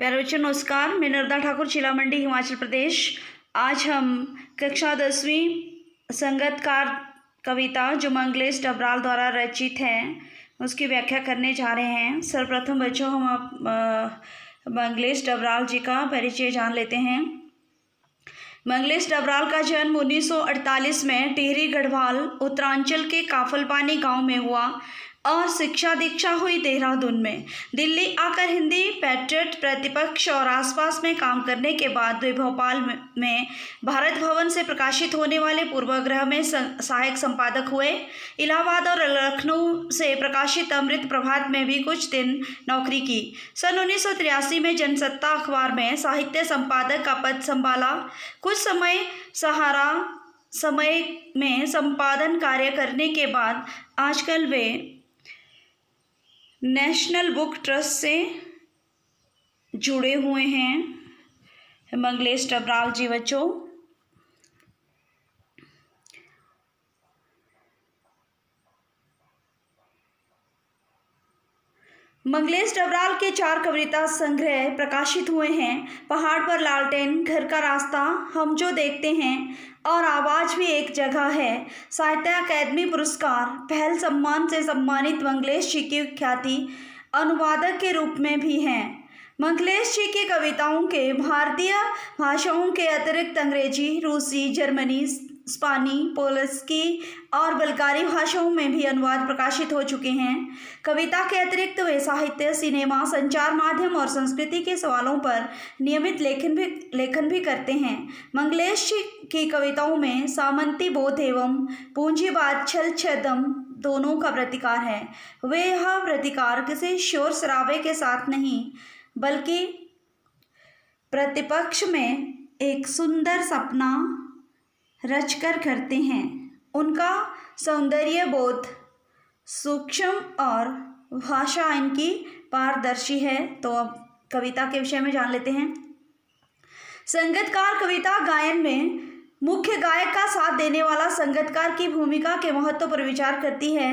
प्यारे बच्चों नमस्कार। मैं नर्मदा ठाकुर, जिला मंडी, हिमाचल प्रदेश। आज हम कक्षा 10वीं संगतकार कविता जो मंगलेश डबराल द्वारा रचित है उसकी व्याख्या करने जा रहे हैं। सर्वप्रथम बच्चों हम मंगलेश डबराल जी का परिचय जान लेते हैं। मंगलेश डबराल का जन्म 1948 में टिहरी गढ़वाल उत्तरांचल के काफलपानी गांव में हुआ और शिक्षा दीक्षा हुई देहरादून में। दिल्ली आकर हिंदी पैट्रियट प्रतिपक्ष और आसपास में काम करने के बाद वे भोपाल में भारत भवन से प्रकाशित होने वाले पूर्वाग्रह में सहायक संपादक हुए। इलाहाबाद और लखनऊ से प्रकाशित अमृत प्रभात में भी कुछ दिन नौकरी की। सन 1983 में जनसत्ता अखबार में साहित्य संपादक का पद संभाला। कुछ सहारा समय में संपादन कार्य करने के बाद आजकल वे नेशनल बुक ट्रस्ट से जुड़े हुए हैं। मंगलेश डबराल जी बच्चों, मंगलेश डबराल के 4 कविता संग्रह प्रकाशित हुए हैं। पहाड़ पर लालटेन, घर का रास्ता, हम जो देखते हैं और आवाज भी एक जगह है। साहित्य अकादमी पुरस्कार, पहल सम्मान से सम्मानित मंगलेश जी की ख्याति अनुवादक के रूप में भी हैं। मंगलेश जी की कविताओं के भारतीय भाषाओं के अतिरिक्त अंग्रेजी, रूसी, जर्मनी, स्पेनी, पोलस्की और बल्गारी भाषाओं में भी अनुवाद प्रकाशित हो चुके हैं। कविता के अतिरिक्त वे साहित्य, सिनेमा, संचार माध्यम और संस्कृति के सवालों पर नियमित लेखन भी करते हैं। मंगलेश जी की कविताओं में सामंती बोध एवं पूंजीवाद छल छदम दोनों का प्रतिकार है। वे यह प्रतिकार किसी शोर शराबे के साथ नहीं बल्कि प्रतिपक्ष में एक सुंदर सपना रचकर करते हैं। उनका सौंदर्य बोध सूक्ष्म और भाषा इनकी पारदर्शी है। तो अब कविता के विषय में जान लेते हैं। संगतकार कविता गायन में मुख्य गायक का साथ देने वाला संगतकार की भूमिका के महत्व पर विचार करती है।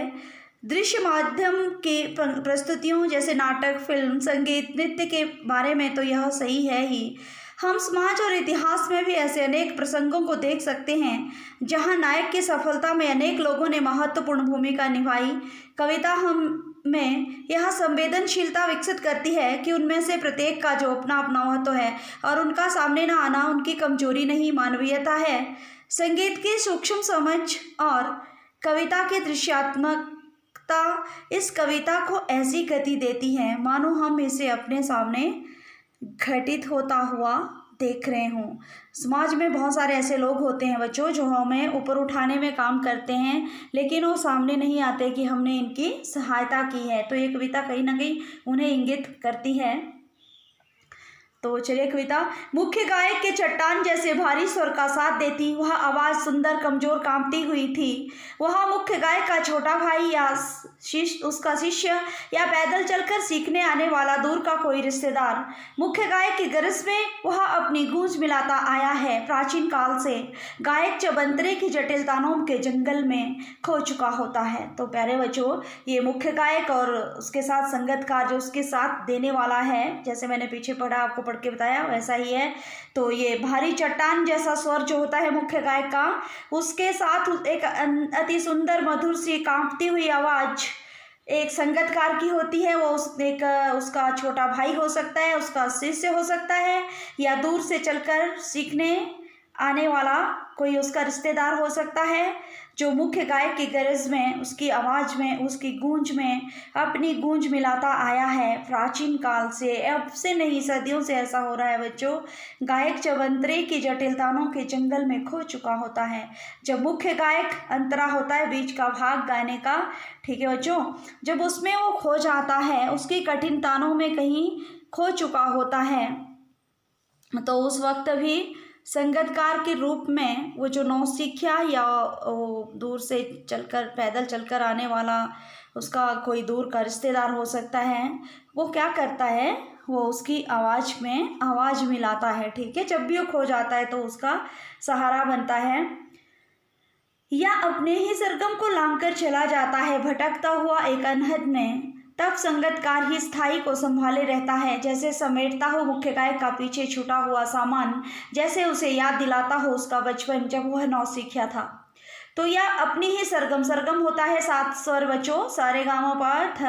दृश्य माध्यम की प्रस्तुतियों जैसे नाटक, फिल्म, संगीत, नृत्य के बारे में तो यह सही है ही। हम समाज और इतिहास में भी ऐसे अनेक प्रसंगों को देख सकते हैं जहां नायक की सफलता में अनेक लोगों ने महत्वपूर्ण भूमिका निभाई। कविता में यह संवेदनशीलता विकसित करती है कि उनमें से प्रत्येक का जो अपना अपना महत्व है और उनका सामने न आना उनकी कमजोरी नहीं, मानवीयता है। संगीत की सूक्ष्म समझ और कविता की दृश्यात्मकता इस कविता को ऐसी गति देती है मानो हम इसे अपने सामने घटित होता हुआ देख रहे हों। समाज में बहुत सारे ऐसे लोग होते हैं बच्चों जो हमें ऊपर उठाने में काम करते हैं, लेकिन वो सामने नहीं आते कि हमने इनकी सहायता की है। तो ये कविता कहीं ना कहीं उन्हें इंगित करती है। तो चलिए कविता। मुख्य गायक के चट्टान जैसे भारी स्वर का साथ देती वह आवाज़ सुंदर, कमजोर, कांपती हुई थी। वह मुख्य गायक का छोटा भाई या उसका शिष्य या पैदल चलकर सीखने आने वाला दूर का कोई रिश्तेदार। मुख्य गायक की गरज में वह अपनी गूंज मिलाता आया है प्राचीन काल से। गायक चबंतरे की जटिल तानों के जंगल में खो चुका होता है। तो प्यारे बच्चों, ये मुख्य गायक और उसके साथ संगतकार जो उसके साथ देने वाला है, जैसे मैंने पीछे पढ़ा आपको पढ़ के बताया वैसा ही है। तो ये भारी चट्टान जैसा स्वर जो होता है मुख्य गायक का, उसके साथ एक अति सुंदर मधुर सी कांपती हुई आवाज एक संगतकार की होती है। वो उसका छोटा भाई हो सकता है, उसका शिष्य हो सकता है, या दूर से चलकर सीखने आने वाला कोई उसका रिश्तेदार हो सकता है, जो मुख्य गायक की गरज में, उसकी आवाज़ में, उसकी गूंज में अपनी गूंज मिलाता आया है प्राचीन काल से। अब से नहीं, सदियों से ऐसा हो रहा है बच्चों। गायक चबंतरे की जटिल तानों के जंगल में खो चुका होता है। जब मुख्य गायक अंतरा होता है बीच का भाग गाने का, ठीक है बच्चों, जब उसमें वो खो जाता है, उसकी कठिन तानों में कहीं खो चुका होता है, तो उस वक्त भी संगतकार के रूप में वो जो नौसिखिया या दूर से चलकर पैदल चलकर आने वाला उसका कोई दूर का रिश्तेदार हो सकता है, वो क्या करता है, वो उसकी आवाज़ में आवाज़ मिलाता है। ठीक है, जब भी वो खो जाता है तो उसका सहारा बनता है या अपने ही सरगम को लांघकर चला जाता है। भटकता हुआ एक अनहद में तब संगीतकार ही स्थाई को संभाले रहता है, जैसे समेटता हो मुख्य गायक का पीछे छूटा हुआ सामान, जैसे उसे याद दिलाता हो उसका बचपन जब वह नौसिखिया था। तो यह अपनी ही सरगम होता है, 7 स्वर बच्चों, सारे गामा पा थ,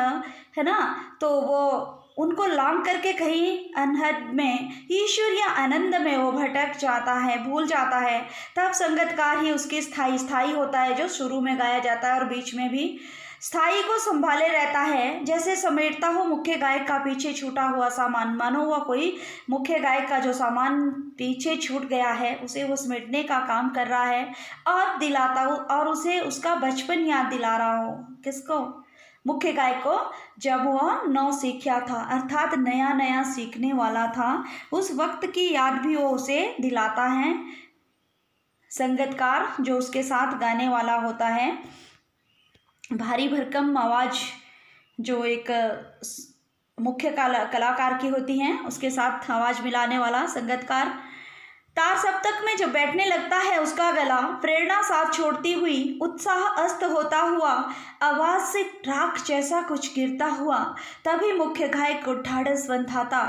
है ना। तो वो उनको लांग करके कहीं अनहद में ईश्वर या आनंद में वो भटक जाता है, भूल जाता है। तब संगीतकार ही उसकी स्थाई होता है, जो शुरू में गाया जाता है और बीच में भी स्थाई को संभाले रहता है, जैसे समेटता हो मुख्य गायक का पीछे छूटा हुआ सामान। मानो हुआ कोई मुख्य गायक का जो सामान पीछे छूट गया है उसे वो समेटने का काम कर रहा है और दिलाता हो, और उसे उसका बचपन याद दिला रहा हो। किसको? मुख्य गायक को, जब वह नौसिखिया था, अर्थात नया नया सीखने वाला था। उस वक्त की याद भी वो उसे दिलाता है। संगीतकार जो उसके साथ गाने वाला होता है, भारी भरकम आवाज़ जो एक मुख्य कलाकार की होती हैं, उसके साथ आवाज़ मिलाने वाला संगीतकार। तार सप्तक में जब बैठने लगता है उसका गला, प्रेरणा साथ छोड़ती हुई, उत्साह अस्त होता हुआ, आवाज़ से राख जैसा कुछ गिरता हुआ, तभी मुख्य गायक को ढाढ़स बंधाता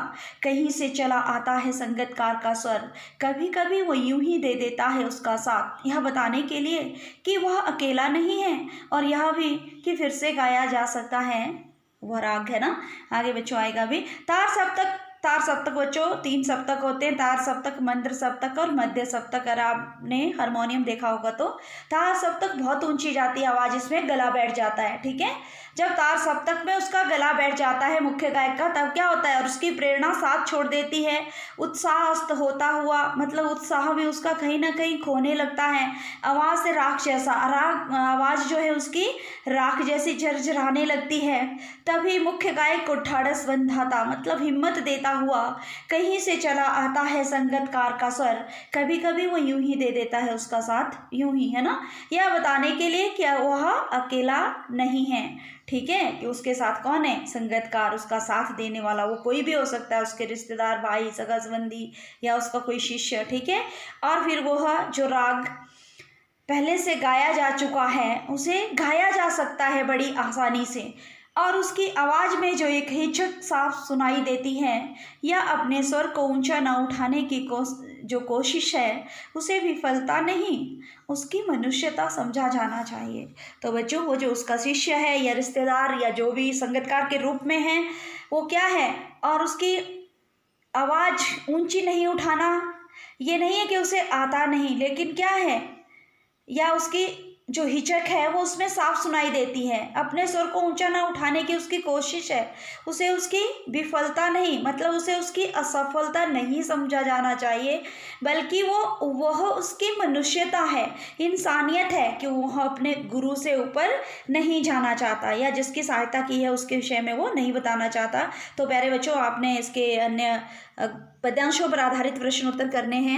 कहीं से चला आता है संगीतकार का स्वर। कभी कभी वो यूं ही दे देता है उसका साथ, यह बताने के लिए कि वह अकेला नहीं है, और यह भी कि फिर से गाया जा सकता है। वह राग है ना, आगे बच्चों आएगा भी। तार सप्तक बच्चों 3 सप्तक होते हैं, तार सप्तक, मंत्र सप्तक और मध्य सप्तक। अगर आपने हारमोनियम देखा होगा तो तार सप्तक बहुत ऊंची जाती है आवाज़, इसमें गला बैठ जाता है, ठीक है। जब तार सप्तक में उसका गला बैठ जाता है मुख्य गायक का, तब क्या होता है, और उसकी प्रेरणा साथ छोड़ देती है, उत्साह अस्त होता हुआ, मतलब उत्साह भी उसका कहीं ना कहीं खोने लगता है। आवाज़ से राख जैसा, आवाज़ जो है उसकी राख जैसी झरझराने लगती है। तभी मुख्य गायक को ढाढ़स बंधाता, मतलब हिम्मत देता हुआ कहीं से चला आता है संगीतकार का स्वर। कभी कभी वो यूं ही दे देता है उसका साथ, यूं ही, है ना, यह बताने के लिए कि वह अकेला नहीं है, ठीक है, कि उसके साथ कौन है, संगीतकार, उसका साथ देने वाला। वो कोई भी हो सकता है, उसके रिश्तेदार, भाई, सगा संबंधी, या उसका कोई शिष्य, ठीक है। और फिर वह जो राग पहले से गाया जा चुका है उसे गाया जा सकता है बड़ी आसानी से, और उसकी आवाज़ में जो एक हिचक साफ सुनाई देती है, या अपने स्वर को ऊंचा न उठाने की जो कोशिश है, उसे विफलता नहीं, उसकी मनुष्यता समझा जाना चाहिए। तो बच्चों वो जो उसका शिष्य है या रिश्तेदार या जो भी संगीतकार के रूप में है, वो क्या है, और उसकी आवाज़ ऊंची नहीं उठाना, ये नहीं है कि उसे आता नहीं, लेकिन क्या है, या उसकी जो हिचक है वो उसमें साफ सुनाई देती है, अपने स्वर को ऊंचा ना उठाने की उसकी कोशिश है, उसे उसकी विफलता नहीं, मतलब उसे उसकी असफलता नहीं समझा जाना चाहिए, बल्कि वह उसकी मनुष्यता है, इंसानियत है, कि वह अपने गुरु से ऊपर नहीं जाना चाहता, या जिसकी सहायता की है उसके विषय में वो नहीं बताना चाहता। तो प्यारे बच्चों, आपने इसके अन्य पद्यांशों पर आधारित प्रश्न उत्तर करने हैं।